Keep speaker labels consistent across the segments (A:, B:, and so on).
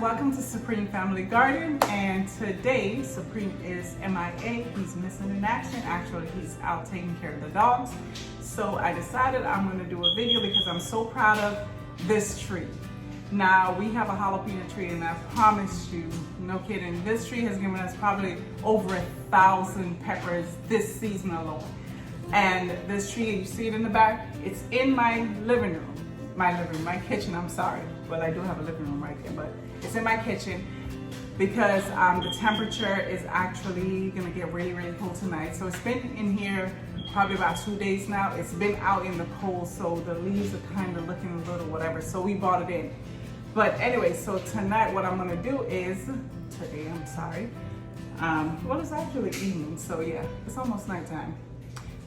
A: welcome to Supreme Family Garden, and today Supreme is MIA. He's missing in action. Actually, he's out taking care of the dogs. So I decided I'm going to do a video because I'm so proud of this tree. Now, we have a jalapeno tree, and I promise you, no kidding, this tree has given us probably over 1,000 peppers this season alone. And this tree, you see it in the back, it's in my living room. My kitchen, I'm sorry. Well, I do have a living room right there, but it's in my kitchen because the temperature is actually gonna get really, really cold tonight. So it's been in here probably about 2 days now. It's been out in the cold, so the leaves are kind of looking a little whatever, so we brought it in. But anyway, so tonight what I'm gonna do is, well, it's actually evening, so yeah, it's almost nighttime.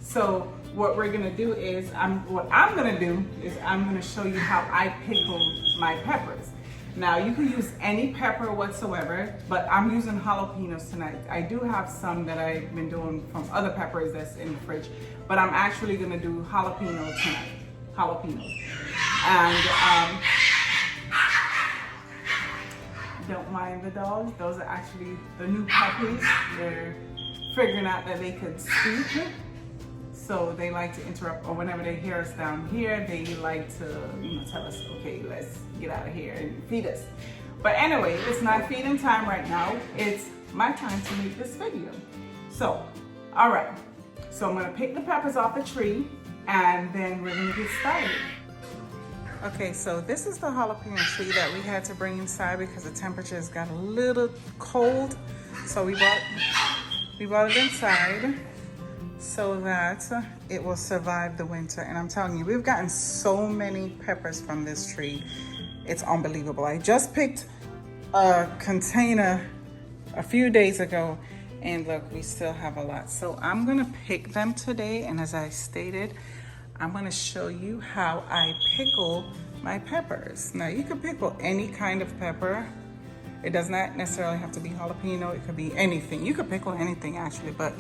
A: So what we're gonna do is, I'm gonna show you how I pickle my peppers. Now you can use any pepper whatsoever, but I'm using jalapenos tonight. I do have some that I've been doing from other peppers that's in the fridge, but I'm actually gonna do jalapeno tonight, jalapenos. And don't mind the dogs, those are actually the new puppies. They're figuring out that they could speak. So they like to interrupt, or whenever they hear us down here, they like to, tell us, okay, let's get out of here and feed us. But anyway, it's not feeding time right now. It's my time to make this video. So, all right. So I'm gonna pick the peppers off the tree, and then we're gonna get started. Okay, so this is the jalapeno tree that we had to bring inside because the temperatures got a little cold. So we brought it inside so that it will survive the winter. And I'm telling you, we've gotten so many peppers from this tree. It's unbelievable. I just picked a container a few days ago, and look, we still have a lot. So I'm gonna pick them today, and as I stated, I'm gonna show you how I pickle my peppers. Now, you can pickle any kind of pepper. It does not necessarily have to be jalapeno. It could be anything. You could pickle anything actually, but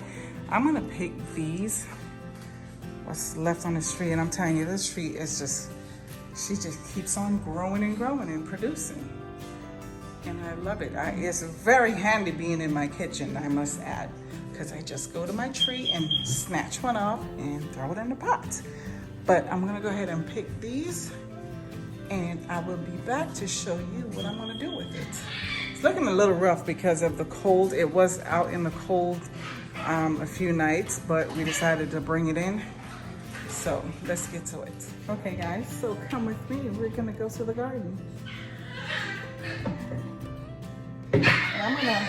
A: I'm gonna pick these, what's left on this tree, and I'm telling you, this tree is she just keeps on growing and growing and producing. And I love it. It's very handy being in my kitchen, I must add, because I just go to my tree and snatch one off and throw it in the pot. But I'm gonna go ahead and pick these, and I will be back to show you what I'm gonna do with it. It's looking a little rough because of the cold. It was out in the cold a few nights, but we decided to bring it in. So let's get to it. Okay guys, so come with me. We're gonna go to the garden. And I'm gonna,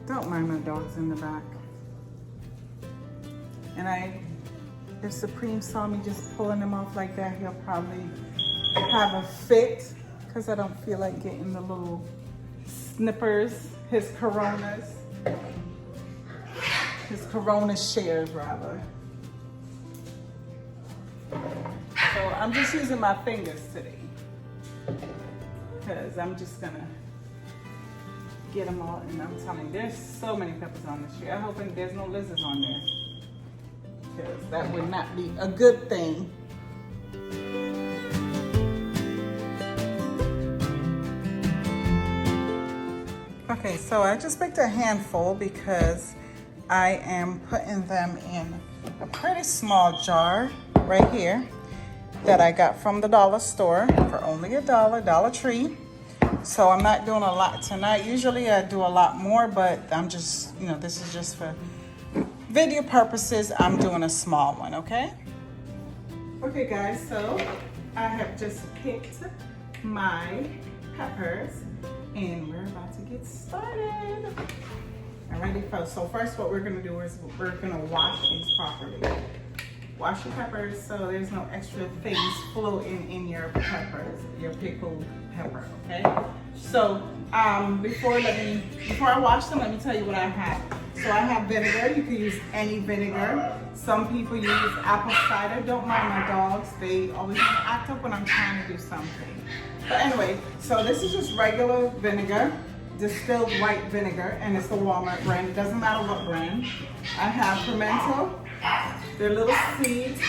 A: don't mind my dogs in the back. And if Supreme saw me just pulling them off like that, he'll probably have a fit because I don't feel like getting the little snippers, his Corona shares rather. So I'm just using my fingers today because I'm just gonna get them all. And I'm telling you, there's so many peppers on this tree. I'm hoping there's no lizards on there because that would not be a good thing. Okay, so I just picked a handful because I am putting them in a pretty small jar right here that I got from the dollar store for only $1, Dollar Tree. So I'm not doing a lot tonight. Usually I do a lot more, but I'm just, this is just for video purposes. I'm doing a small one, okay? Okay guys, so I have just picked my peppers, and we're about to get started. Alrighty, folks. So first what we're gonna do is we're gonna wash these properly. Wash your peppers so there's no extra things floating in your peppers, your pickled pepper, okay? So before I wash them, let me tell you what I have. So I have vinegar. You can use any vinegar. Some people use apple cider. Don't mind my dogs. They always want to act up when I'm trying to do something. But anyway, so this is just regular vinegar, distilled white vinegar, and it's the Walmart brand. It doesn't matter what brand. I have pimento. They're little seeds.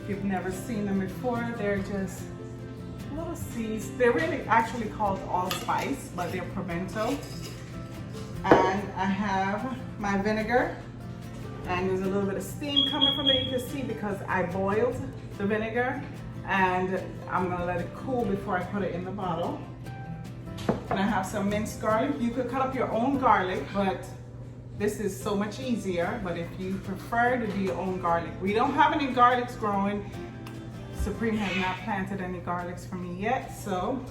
A: If you've never seen them before, they're just little seeds. They're really actually called allspice, but they're pimento. And I have my vinegar, and there's a little bit of steam coming from it. You can see because I boiled the vinegar, and I'm gonna let it cool before I put it in the bottle. And I have some minced garlic. You could cut up your own garlic, but this is so much easier. But if you prefer to do your own garlic, we don't have any garlics growing. Supreme has not planted any garlics for me yet, so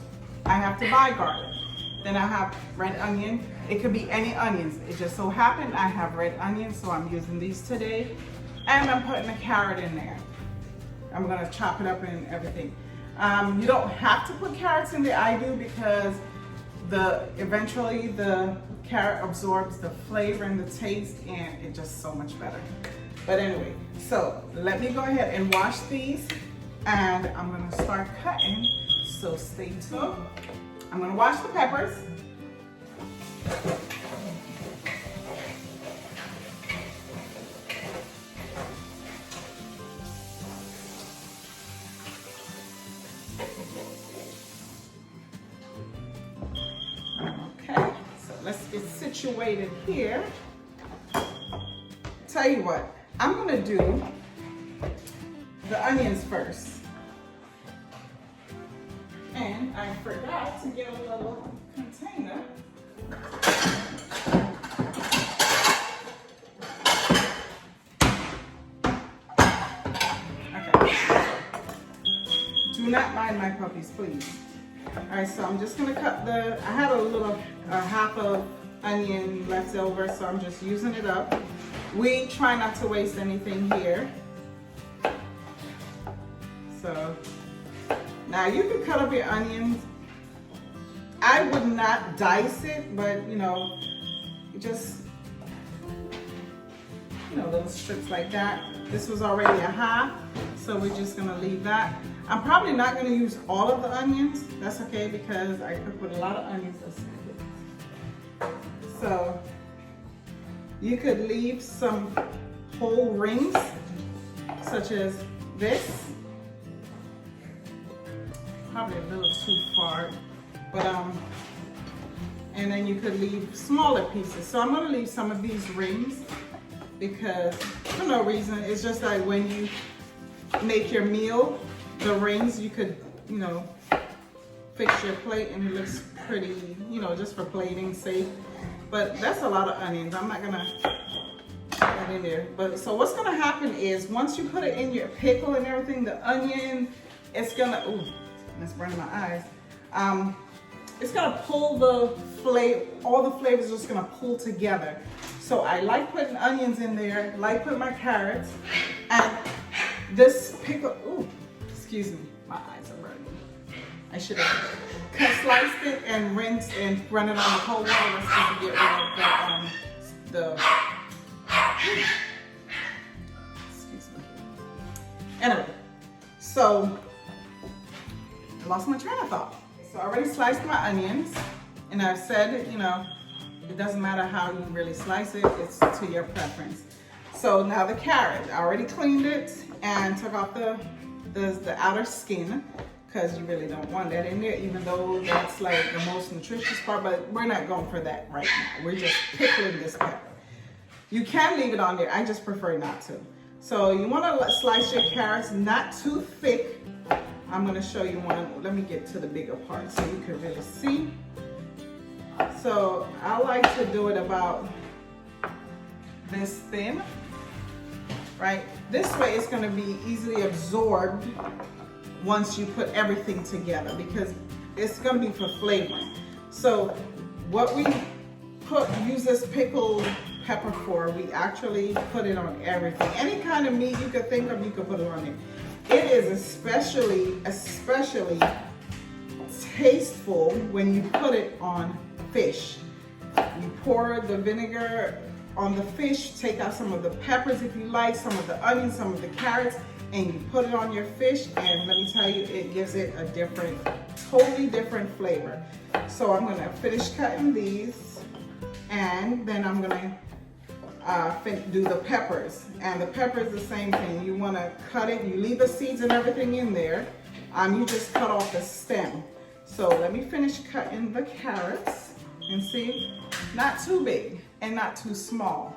A: I have to buy garlic. Then I have red onion. It could be any onions. It just so happened I have red onions, so I'm using these today. And I'm putting a carrot in there. I'm gonna chop it up and everything. You don't have to put carrots in there. I do because eventually the carrot absorbs the flavor and the taste, and it's just so much better. But anyway, so let me go ahead and wash these, and I'm gonna start cutting, so stay tuned. I'm gonna wash the peppers. Okay, so let's get situated here. Tell you what, I'm gonna do the onions first. And I forgot to get a little container. Okay. Do not mind my puppies, please. All right, so I'm just gonna cut I had a half of onion left over, so I'm just using it up. We try not to waste anything here. So, now you can cut up your onions. I would not dice it, but just, little strips like that. This was already a half, so we're just gonna leave that. I'm probably not gonna use all of the onions. That's okay because I cook with a lot of onions. So you could leave some whole rings, such as this. Probably a little too far, but and then you could leave smaller pieces. So I'm gonna leave some of these rings because for no reason. It's just like when you make your meal, the rings you could, fix your plate and it looks pretty, just for plating sake. But that's a lot of onions. I'm not gonna put that in there. But so what's gonna happen is once you put it in your pickle and everything, the onion, it's gonna, ooh, it's burning my eyes. It's gonna pull the flavor, all the flavors are just gonna pull together. So I like putting onions in there, like putting my carrots, and this pickle, ooh, excuse me, my eyes are burning. I should have sliced it and rinsed and run it on the cold water just to get rid of excuse me. Anyway, so I lost my train of thought. So I already sliced my onions, and I've said, it doesn't matter how you really slice it, it's to your preference. So now the carrot, I already cleaned it and took off the outer skin, because you really don't want that in there, even though that's like the most nutritious part, but we're not going for that right now. We're just pickling this pepper. You can leave it on there, I just prefer not to. So you want to slice your carrots not too thick. I'm going to show you one. Let me get to the bigger part so you can really see. So I like to do it about this thin, right? This way it's going to be easily absorbed once you put everything together, because it's going to be for flavoring. So what we use this pickled pepper for, we actually put it on everything. Any kind of meat you could think of, you could put it on it. It is especially tasteful when you put it on fish. You pour the vinegar on the fish, take out some of the peppers if you like, some of the onions, some of the carrots, and you put it on your fish, and let me tell you, it gives it a totally different flavor. So I'm gonna finish cutting these, and then I'm gonna do the peppers. And the pepper is the same thing. You wanna cut it, you leave the seeds and everything in there, you just cut off the stem. So let me finish cutting the carrots and see, not too big and not too small.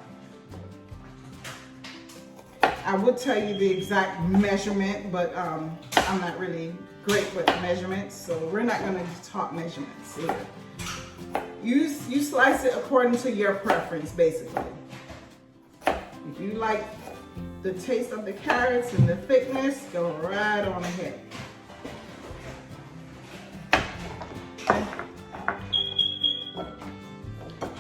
A: I would tell you the exact measurement, but I'm not really great with measurements, so we're not gonna talk measurements here. You slice it according to your preference, basically. If you like the taste of the carrots and the thickness, go right on ahead.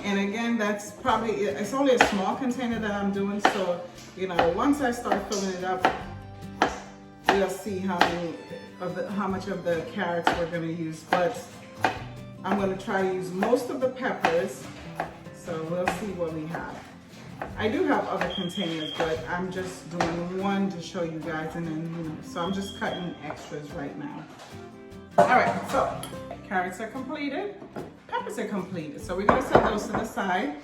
A: And again, that's probably, it's only a small container that I'm doing, so, you know, once I start filling it up, we'll see how much of the carrots we're gonna use, but I'm gonna try to use most of the peppers, so we'll see what we have. I do have other containers, but I'm just doing one to show you guys, and then, you know, so I'm just cutting extras right now. All right, so carrots are completed, peppers are completed, so we're gonna set those to the side.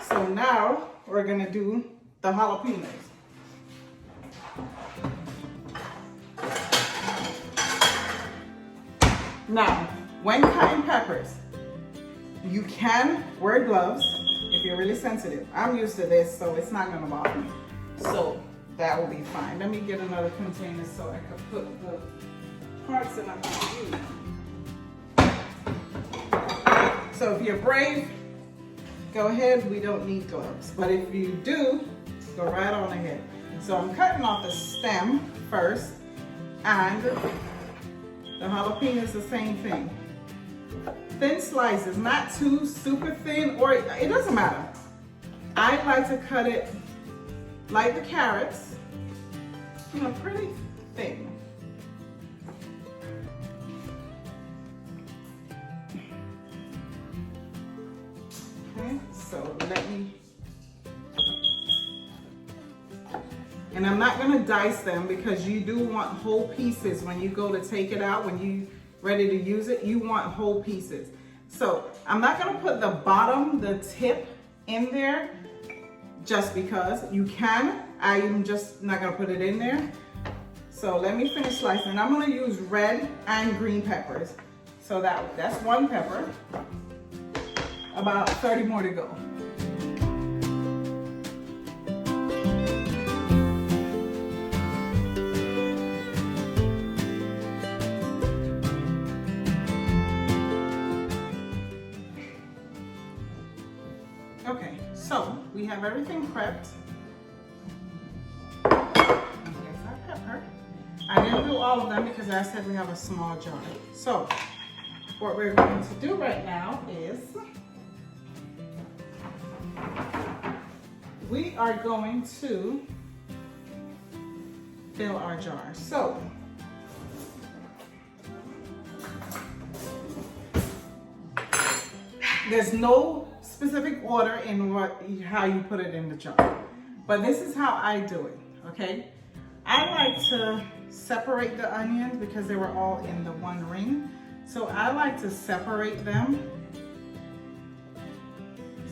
A: So now we're gonna do the jalapenos. Now, when cutting peppers, you can wear gloves if you're really sensitive. I'm used to this, so it's not gonna bother me. So that will be fine. Let me get another container so I can put the parts that I'm gonna use. So if you're brave, go ahead, we don't need gloves. But if you do, go right on ahead. So I'm cutting off the stem first, and the jalapeno is the same thing. Thin slices, not too super thin, or it doesn't matter. I like to cut it like the carrots, you know, pretty thin. Okay, so let me, and I'm not gonna dice them because you do want whole pieces when you go to take it out, when you ready to use it, you want whole pieces. So I'm not gonna put the bottom, the tip in there just because you can. I'm just not gonna put it in there. So let me finish slicing. I'm gonna use red and green peppers. So that's one pepper, about 30 more to go. Okay, so we have everything prepped. Here's our pepper. I didn't do all of them because I said we have a small jar. So what we're going to do right now is we are going to fill our jar. So there's no specific order in how you put it in the jar, but this is how I do it. Okay, I like to separate the onions because they were all in the one ring, so I like to separate them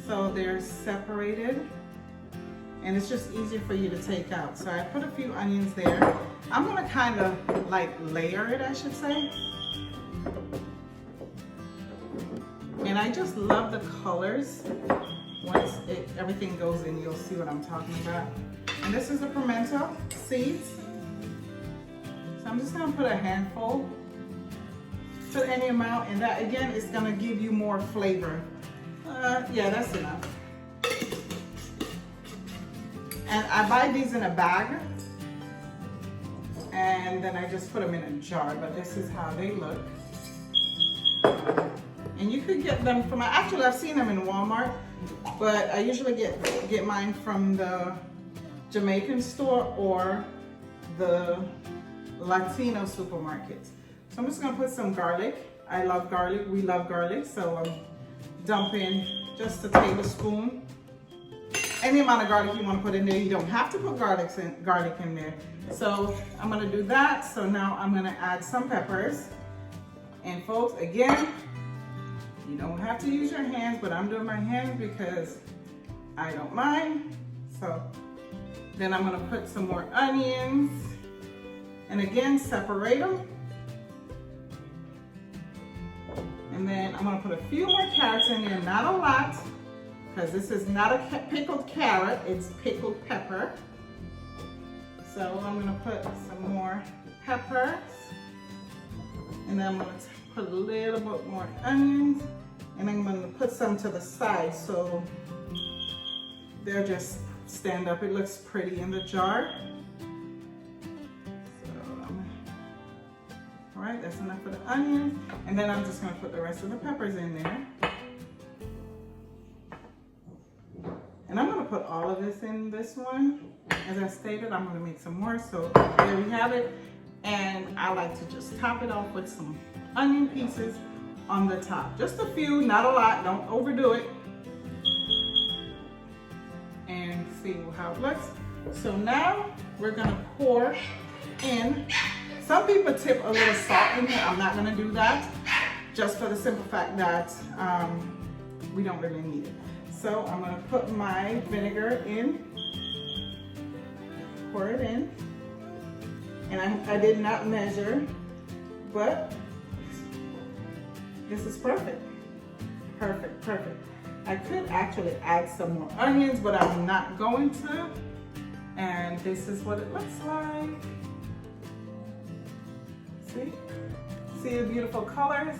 A: so they're separated, and it's just easier for you to take out. So I put a few onions there. I'm gonna kind of like layer it, I should say. And I just love the colors. Once everything goes in, you'll see what I'm talking about. And this is the pimento seeds. So I'm just gonna put a handful, put any amount, and that again is gonna give you more flavor. Yeah, that's enough. And I buy these in a bag, and then I just put them in a jar, but this is how they look. And you could get them from, actually I've seen them in Walmart, but I usually get mine from the Jamaican store or the Latino supermarkets. So I'm just gonna put some garlic. I love garlic, we love garlic, so I'm dumping just a tablespoon. Any amount of garlic you want to put in there. You don't have to put garlic in there. So I'm gonna do that. So now I'm gonna add some peppers. And folks, again, you don't have to use your hands, but I'm doing my hands because I don't mind. So then I'm gonna put some more onions. And again, separate them. And then I'm gonna put a few more carrots in there, not a lot, because this is not a pickled carrot, it's pickled pepper. So I'm gonna put some more peppers, and then I'm gonna put a little bit more onions, and I'm gonna put some to the side so they'll just stand up. It looks pretty in the jar. All right, that's enough for the onions. And then I'm just gonna put the rest of the peppers in there. And I'm gonna put all of this in this one. As I stated, I'm gonna make some more. So there we have it. And I like to just top it off with some onion pieces on the top. Just a few, not a lot, don't overdo it. And see how it looks. So now we're gonna pour in. Some people tip a little salt in here. I'm not gonna do that, just for the simple fact that we don't really need it. So I'm gonna put my vinegar in, pour it in. And I did not measure, but this is perfect. Perfect, perfect. I could actually add some more onions, but I'm not going to. And this is what it looks like. See the beautiful colors,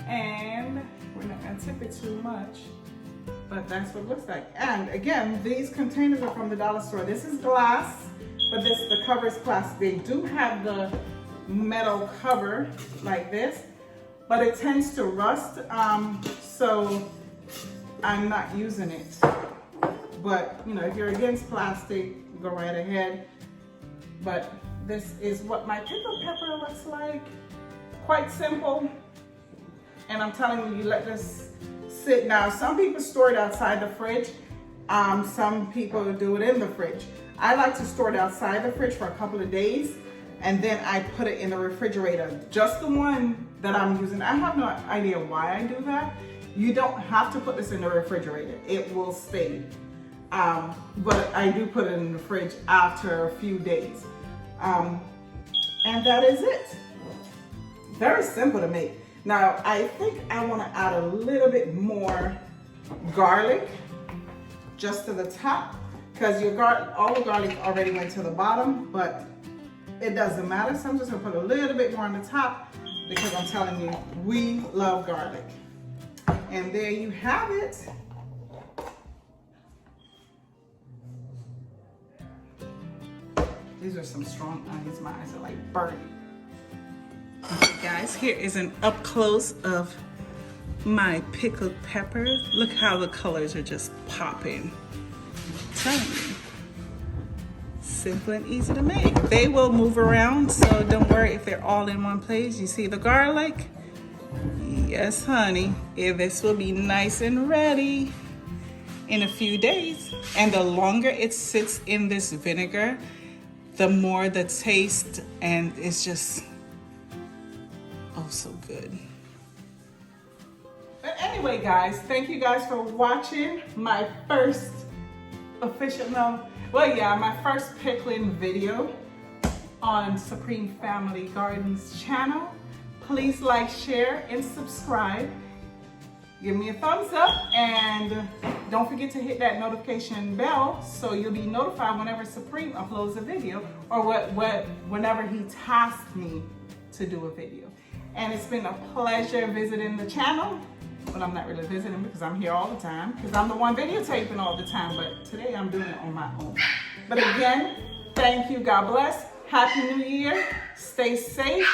A: and we're not gonna tip it too much, but that's what it looks like. And again, these containers are from the dollar store. This is glass, but the cover is plastic. They do have the metal cover like this, but it tends to rust, so I'm not using it. But you know, if you're against plastic, go right ahead. But this is what my pickled pepper looks like. Quite simple. And I'm telling you, you let this sit. Now, some people store it outside the fridge. Some people do it in the fridge. I like to store it outside the fridge for a couple of days, and then I put it in the refrigerator. Just the one that I'm using. I have no idea why I do that. You don't have to put this in the refrigerator. It will stay. But I do put it in the fridge after a few days. And that is it. Very simple to make. Now, I think I want to add a little bit more garlic just to the top, because all the garlic already went to the bottom, but it doesn't matter. So I'm just gonna put a little bit more on the top, because I'm telling you, we love garlic. And there you have it. These are some strong onions. My eyes are like burning. Okay guys, here is an up close of my pickled peppers. Look how the colors are just popping. I'm telling you. Simple and easy to make. They will move around, so don't worry if they're all in one place. You see the garlic? Yes, honey. This will be nice and ready in a few days. And the longer it sits in this vinegar, the more the taste, and it's just, oh, so good. But anyway, guys, thank you guys for watching my first official, my first pickling video on Supreme Family Gardens channel. Please like, share, and subscribe. Give me a thumbs up, and don't forget to hit that notification bell so you'll be notified whenever Supreme uploads a video, or whenever he tasks me to do a video. And it's been a pleasure visiting the channel. But I'm not really visiting because I'm here all the time, because I'm the one videotaping all the time, but today I'm doing it on my own. But again, thank you, God bless, Happy New Year, stay safe,